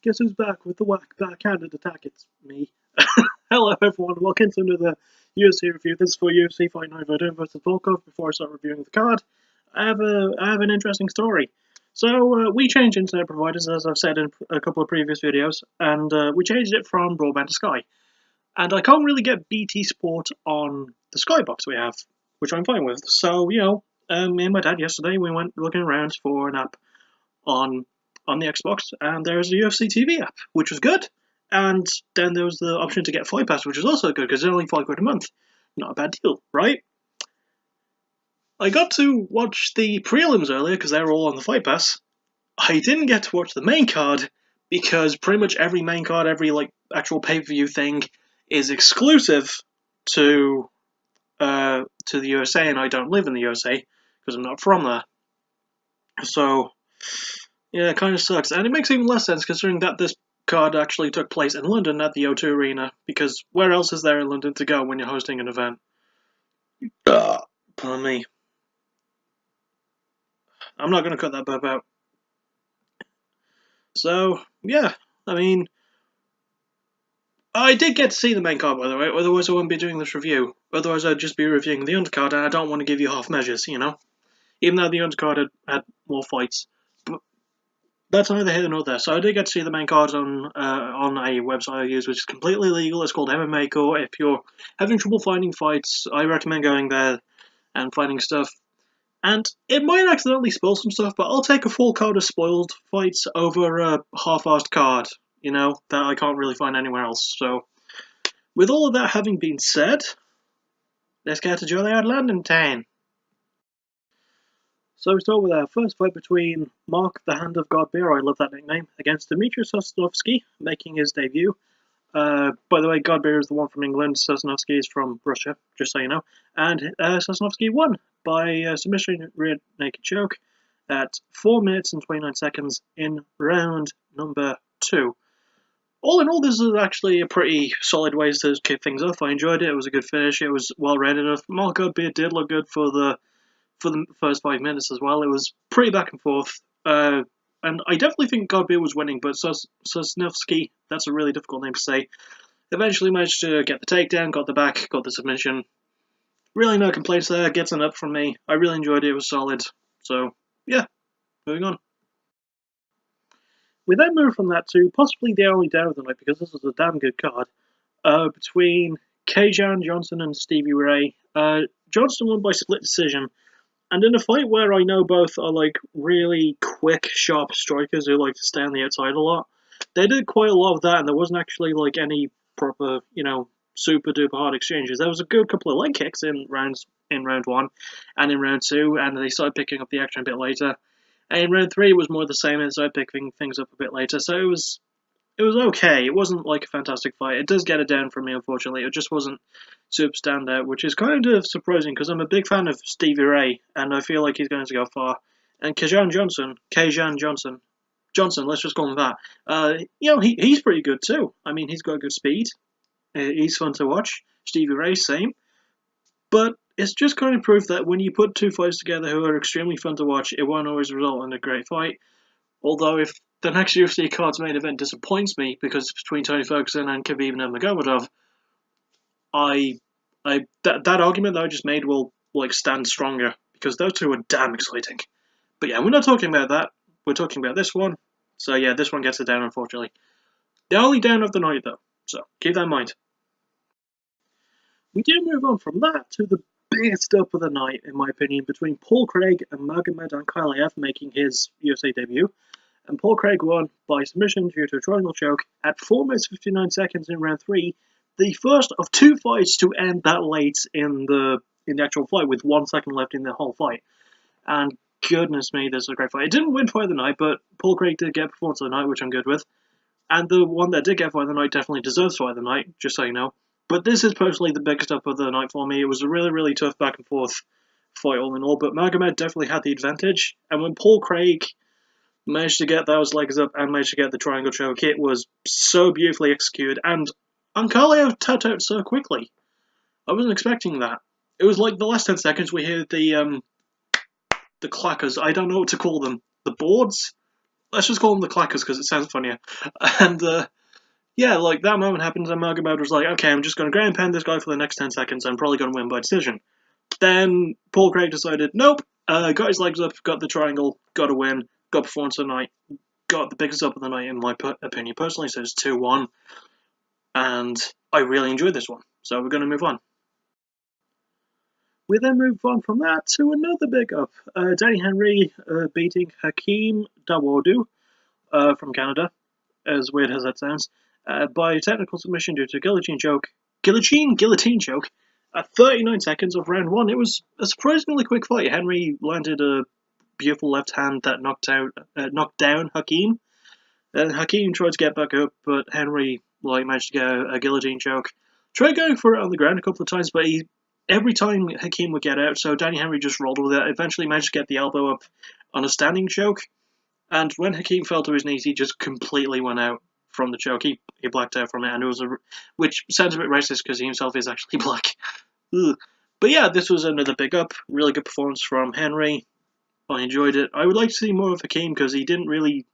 guess who's back with the whack backhanded attack? It's me. Hello everyone, welcome to another UFC review. This is for UFC FIght Night Werdum versus Volkov. Before I start reviewing the card, I have an interesting story. So we changed internet providers, as I've said in a couple of previous videos, and we changed it from broadband to Sky. And I can't really get BT Sport on the Sky box we have, which I'm fine with. So, you know, me and my dad yesterday, we went looking around for an app on the Xbox, and there's a UFC TV app, which was good. And then there was the option to get Fight Pass, which is also good, because it's only £5 a month. Not a bad deal, right? I got to watch the prelims earlier, because they were all on the Fight Pass. I didn't get to watch the main card, because pretty much every main card, every actual pay-per-view thing, is exclusive to the USA, and I don't live in the USA, because I'm not from there. So, yeah, it kind of sucks. And it makes even less sense, considering that this card actually took place in London at the O2 Arena, because where else is there in London to go when you're hosting an event? Pardon me. I'm not going to cut that burp out. So, yeah, I mean, I did get to see the main card, by the way, otherwise I wouldn't be doing this review. Otherwise I'd just be reviewing the undercard, and I don't want to give you half measures, you know? Even though the undercard had more fights. But that's neither here nor there. So I did get to see the main card on a website I use, which is completely legal. It's called MMA Core. If you're having trouble finding fights, I recommend going there and finding stuff. And it might accidentally spoil some stuff, but I'll take a full card of spoiled fights over a half-assed card, you know, that I can't really find anywhere else. So, with all of that having been said, let's get to Jolly Old London Town. So we start with our first fight between Mark the Hand of God Beer, I love that nickname, against Dmitry Sosnovsky, making his debut. By the way, God Beer is the one from England, Sosnovsky is from Russia, just so you know. And Sosnovsky won by submission rear naked choke at 4 minutes and 29 seconds in round number 2. All in all, this is actually a pretty solid way to kick things off. I enjoyed it. It was a good finish. It was well read enough. Mark Godbeer did look good for the first 5 minutes as well. It was pretty back and forth. And I definitely think Godbeer was winning, but Sosnovsky, that's a really difficult name to say, eventually managed to get the takedown, got the back, got the submission. Really no complaints there. Gets an up from me. I really enjoyed it. It was solid. So, yeah, moving on. We then move from that to possibly the only down of the night, because this was a damn good card, between Kajan Johnson and Stevie Ray. Johnson won by split decision, and in a fight where I know both are really quick, sharp strikers who like to stay on the outside a lot, they did quite a lot of that, and there wasn't actually any proper, you know, super duper hard exchanges. There was a good couple of leg kicks in round 1 and in round 2, and they started picking up the action a bit later. And in round 3, it was more the same, and started picking things up a bit later. So it was okay. It wasn't a fantastic fight. It does get it down for me, unfortunately. It just wasn't super standout, which is kind of surprising because I'm a big fan of Stevie Ray, and I feel like he's going to go far. And Kajan Johnson, let's just call him that. You know, he's pretty good too. I mean, he's got good speed. He's fun to watch. Stevie Ray, same. But it's just kind of proof that when you put two fights together who are extremely fun to watch, it won't always result in a great fight. Although if the next UFC card's main event disappoints me because it's between Tony Ferguson and Khabib Nurmagomedov, that argument that I just made will stand stronger, because those two are damn exciting. But yeah, we're not talking about that. We're talking about this one. So yeah, this one gets it down, unfortunately. The only down of the night, though. So keep that in mind. We do move on from that to the biggest up of the night, in my opinion, between Paul Craig and Magomed Ankalaev making his UFC debut. And Paul Craig won by submission due to a triangle choke at 4 minutes 59 seconds in round 3. The first of 2 fights to end that late in the actual fight, with 1 second left in the whole fight. And goodness me, this is a great fight. It didn't win fight of the night, but Paul Craig did get performance of the night, which I'm good with. And the one that did get fight of the night definitely deserves fight of the night, just so you know. But this is personally the biggest up of the night for me. It was a really, really tough back and forth fight all in all, but Magomed definitely had the advantage. And when Paul Craig managed to get those legs up and managed to get the triangle choke, it was so beautifully executed. And Ankalaev tapped out so quickly. I wasn't expecting that. It was like the last 10 seconds we hear the clackers. I don't know what to call them. The boards? let's just call them the clackers because it sounds funnier. And yeah, like that moment happens, and Magomed was like, okay, I'm just going to ground pound this guy for the next 10 seconds. I'm probably going to win by decision. Then Paul Craig decided, nope, got his legs up, got the triangle, got a win, got performance of the night, got the biggest up of the night in my opinion personally, so it's 2-1. And I really enjoyed this one, so we're going to move on. We then move on from that to another big up. Danny Henry beating Hakeem Dawodu from Canada, as weird as that sounds, by technical submission due to a guillotine choke at 39 seconds of round 1. It was a surprisingly quick fight. Henry landed a beautiful left hand that knocked down Hakeem. Hakeem tried to get back up, but Henry managed to get a guillotine choke. Tried going for it on the ground a couple of times, but every time Hakeem would get out, so Danny Henry just rolled with it. Eventually managed to get the elbow up on a standing choke, and when Hakeem fell to his knees, he just completely went out from the choke. He blacked out from it, and it was which sounds a bit racist because he himself is actually black. Ugh. But yeah, this was another big up. Really good performance from Henry. I enjoyed it. I would like to see more of Hakeem because he didn't really.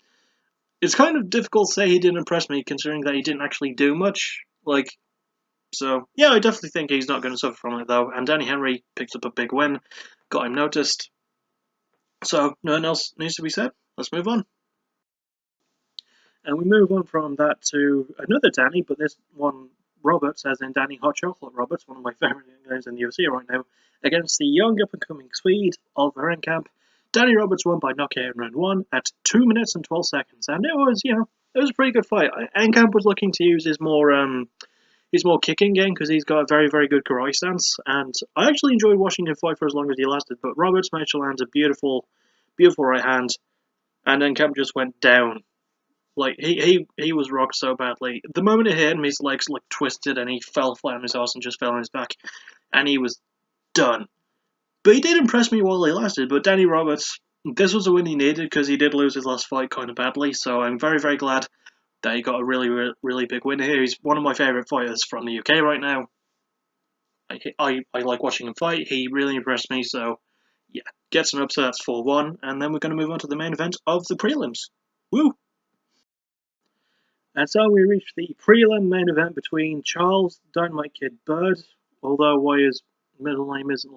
It's kind of difficult to say he didn't impress me, considering that he didn't actually do much. So, yeah, I definitely think he's not going to suffer from it, though. And Danny Henry picked up a big win, got him noticed. So, nothing else needs to be said. Let's move on. And we move on from that to another Danny, but this one Roberts, as in Danny Hot Chocolate Roberts, one of my favourite names in the UFC right now, against the young up-and-coming Swede, Oliver Enkamp. Danny Roberts won by knockout in round 1 at 2 minutes and 12 seconds, and it was a pretty good fight. Enkamp was looking to use his more kicking game because he's got a very, very good karate stance, and I actually enjoyed watching him fight for as long as he lasted, but Roberts managed to land a beautiful, beautiful right hand, and Enkamp just went down. He was rocked so badly. The moment it hit him, his legs twisted and he fell flat on his ass and just fell on his back, and he was done. But he did impress me while he lasted. But Danny Roberts, this was a win he needed because he did lose his last fight kind of badly. So I'm very, very glad that he got a really, really big win here. He's one of my favourite fighters from the UK right now. I like watching him fight. He really impressed me. So yeah, gets an up, so that's 4-1. And then we're going to move on to the main event of the prelims. Woo! And so we reach the prelim main event between Charles Dynamite Kid Bird, although why his middle name isn't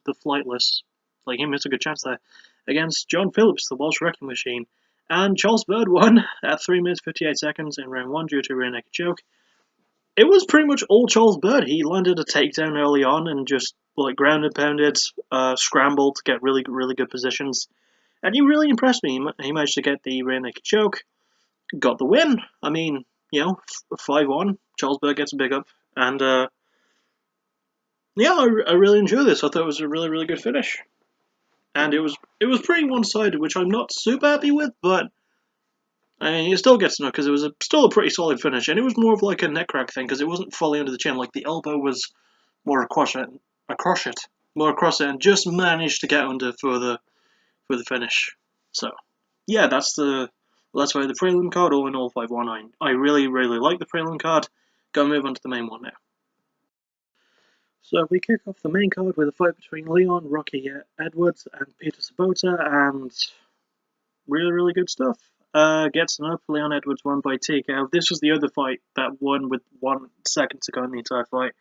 the Flightless, he missed a good chance there, against John Phillips, the Welsh Wrecking Machine. And Charles Bird won at 3 minutes 58 seconds in round 1 due to a rear naked choke. It was pretty much all Charles Bird. He landed a takedown early on and just ground and pounded, scrambled to get really, really good positions. And he really impressed me. He managed to get the rear naked choke. Got the win. I mean, 5-1. Charles Bird gets a big up. And, yeah, I really enjoyed this. I thought it was a really, really good finish. And it was pretty one-sided, which I'm not super happy with, but I mean, it still gets enough because it was still a pretty solid finish. And it was more of a neck crack thing because it wasn't fully under the chin. The elbow was more across it, and just managed to get under for the finish. So, yeah, that's why the prelim card, all in all, 5-1. I really, really like the prelim card. Go move on to the main one now. So we kick off the main card with a fight between Leon Rocky Edwards and Peter Sabota, and really, really good stuff. Gets an up. Leon Edwards won by TKO. This was the other fight that won with 1 second to go in the entire fight.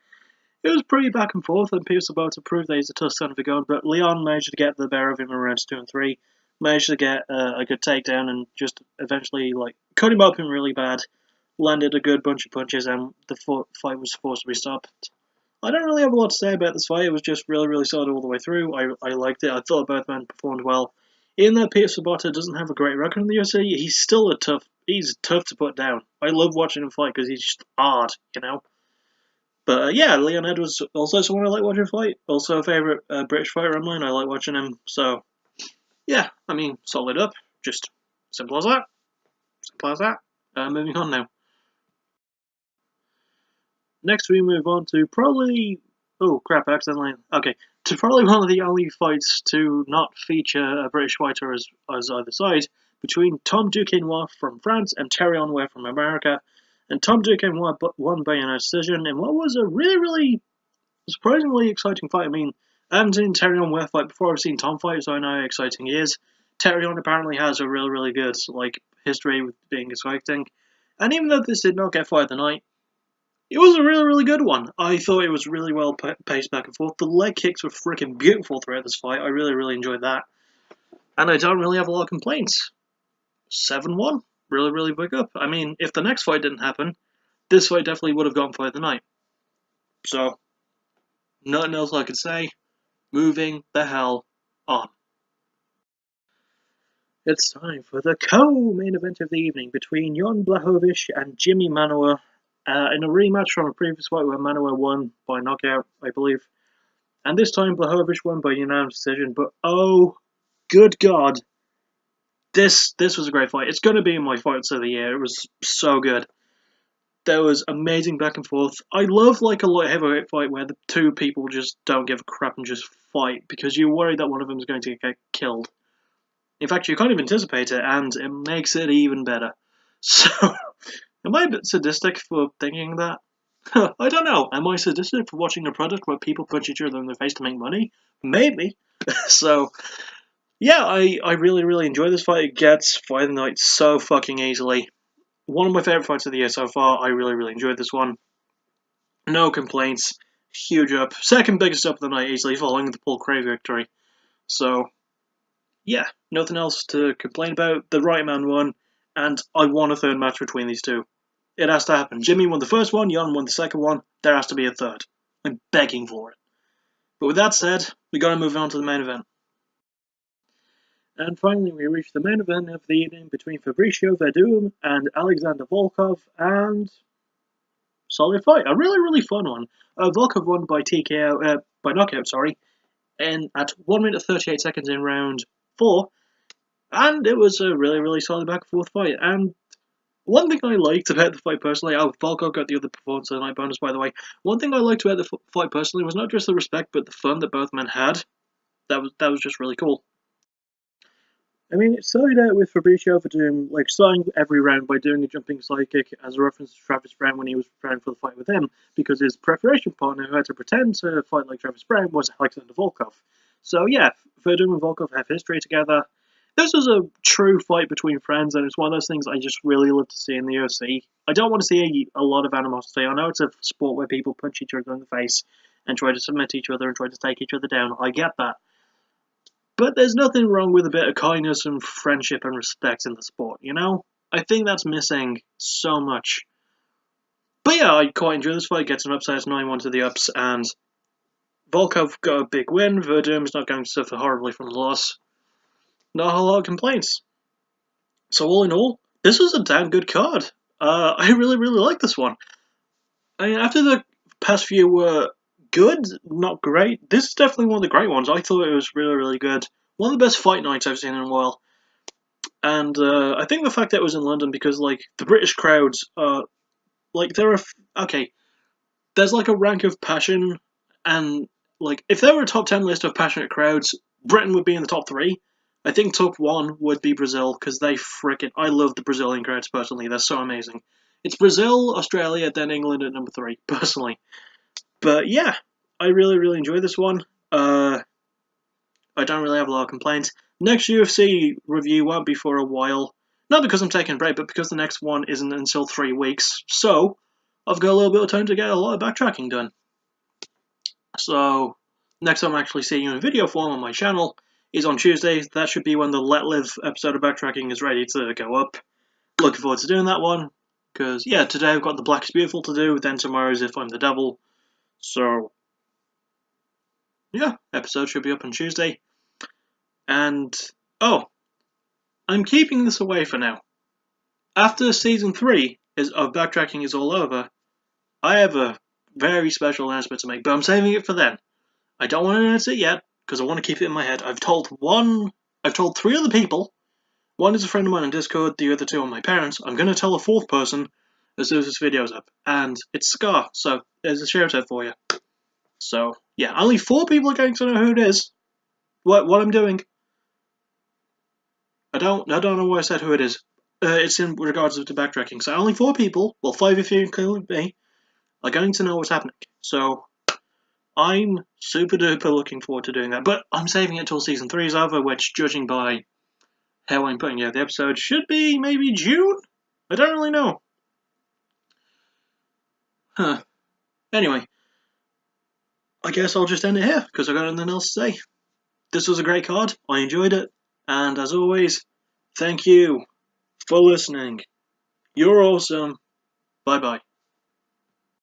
It was pretty back and forth, and Peter Sabota proved that he's a tough son of a gun, but Leon managed to get the better of him in rounds 2 and 3. Managed to get a good takedown and just eventually cut him open really bad. Landed a good bunch of punches, and the fight was forced to be stopped. I don't really have a lot to say about this fight. It was just really, really solid all the way through. I liked it. I thought both men performed well. Even though Peter Sabota doesn't have a great record in the UFC, he's still he's tough to put down. I love watching him fight because he's just hard, But yeah, Leon Edwards also someone I like watching fight. Also a favourite British fighter of mine. I like watching him. So yeah, I mean, solid up. Just simple as that. Simple as that. Moving on now. Next we move on to probably... Oh, crap, accidentally... Okay. To probably one of the only fights to not feature a British fighter as either side, between Tom Duquesnoy from France and Terry Onway from America. And Tom Duquesnoy won by a decision in what was a really, really surprisingly exciting fight. I mean, I haven't seen Terry Onway fight before. I've seen Tom fight, so I know how exciting he is. Terion apparently has a really good history with being exciting, and even though this did not get Fight of the Night, it was a really good one. I thought it was really well paced back and forth. The leg kicks were freaking beautiful throughout this fight. I really enjoyed that, and I don't really have a lot of complaints. 7-1, really big up. I mean, if the next fight didn't happen, this fight definitely would have gone Fight of the Night. So, nothing else I could say. Moving the hell on. It's time for the co-main event of the evening between Jan Blachowicz and Jimi Manuwa in a rematch from a previous fight where Manuwa won by knockout, I believe. And this time Blachowicz won by unanimous decision, but oh, good God. This was a great fight. It's going to be in my fights of the year. It was so good. There was amazing back and forth. I love a light heavyweight fight where the two people just don't give a crap and just fight because you're worried that one of them is going to get killed. In fact, you kind of anticipate it, and it makes it even better. So, am I a bit sadistic for thinking that? I don't know. Am I sadistic for watching a product where people punch each other in the face to make money? Maybe. So, yeah, I really enjoy this fight. It gets Fight of the Night so fucking easily. One of my favourite fights of the year so far. I really enjoyed this one. No complaints. Huge up. Second biggest up of the night easily, following the Paul Craig victory. So, yeah, nothing else to complain about. The right man won, and I want a third match between these two. It has to happen. Jimi won the first one, Jan won the second one. There has to be a third. I'm begging for it. But with that said, we gotta move on to the main event. And finally, we reach the main event of the evening between Fabricio Werdum and Alexander Volkov, and solid fight. A really fun one. Volkov won by TKO, by knockout, sorry, and at 1 minute 38 seconds in round 4, and it was a really solid back and forth fight. And one thing I liked about the fight personally, Volkov got the other performance of the night bonus, by the way. One thing I liked about the fight personally was not just the respect, but the fun that both men had. That was just really cool. I mean, it started out with Fabricio Werdum starting every round by doing a jumping side kick as a reference to Travis Brown when he was preparing for the fight with him, because his preparation partner who had to pretend to fight like Travis Brown was Alexander Volkov. So yeah, Werdum and Volkov have history together. This was a true fight between friends, and it's one of those things I just really love to see in the UFC. I don't want to see a lot of animosity. I know it's a sport where people punch each other in the face and try to submit each other and try to take each other down. I get that. But there's nothing wrong with a bit of kindness and friendship and respect in the sport, you know? I think that's missing so much. But yeah, I quite enjoy this fight. Gets an upset 9-1 to the ups, and Volkov got a big win. Werdum's not going to suffer horribly from the loss. Not a whole lot of complaints. So all in all, this was a damn good card. I really like this one. I mean, after the past few were good, not great, this is definitely one of the great ones. I thought it was really good. One of the best fight nights I've seen in a while. And I think the fact that it was in London, because the British crowds are okay, there's a rank of passion, and if there were a top 10 list of passionate crowds, Britain would be in the top 3. I think top 1 would be Brazil, because I love the Brazilian crowds personally. They're so amazing. It's Brazil, Australia, then England at number 3 personally. But yeah, I really enjoy this one. I don't really have a lot of complaints. Next UFC review won't be for a while. Not because I'm taking a break, but because the next one isn't until 3 weeks. So, I've got a little bit of time to get a lot of backtracking done. So, next time I actually see you in video form on my channel is on Tuesday. That should be when the Let Live episode of backtracking is ready to go up. Looking forward to doing that one. Because, yeah, today I've got the Black is Beautiful to do, then tomorrow's If I'm the Devil. So, yeah, episode should be up on Tuesday. And, oh, I'm keeping this away for now. After Season 3 of Backtracking is all over, I have a very special announcement to make, but I'm saving it for then. I don't want to announce it yet, because I want to keep it in my head. I've told 3 other people. One is a friend of mine on Discord, the other 2 are my parents. I'm going to tell a 4th person as soon as this video's up. And it's Scar, so there's a shout out for you. So, yeah, only 4 people are going to know who it is. What I'm doing. I don't know why I said who it is. It's in regards to backtracking. So only 4 people, well 5 if you include me, are going to know what's happening. So I'm super duper looking forward to doing that. But I'm saving it till Season 3 is over, which, judging by how I'm putting out the episode. Should be maybe June? I don't really know. Anyway, I guess I'll just end it here because I've got nothing else to say. This was a great card. I enjoyed it. And as always, thank you for listening. You're awesome. Bye bye.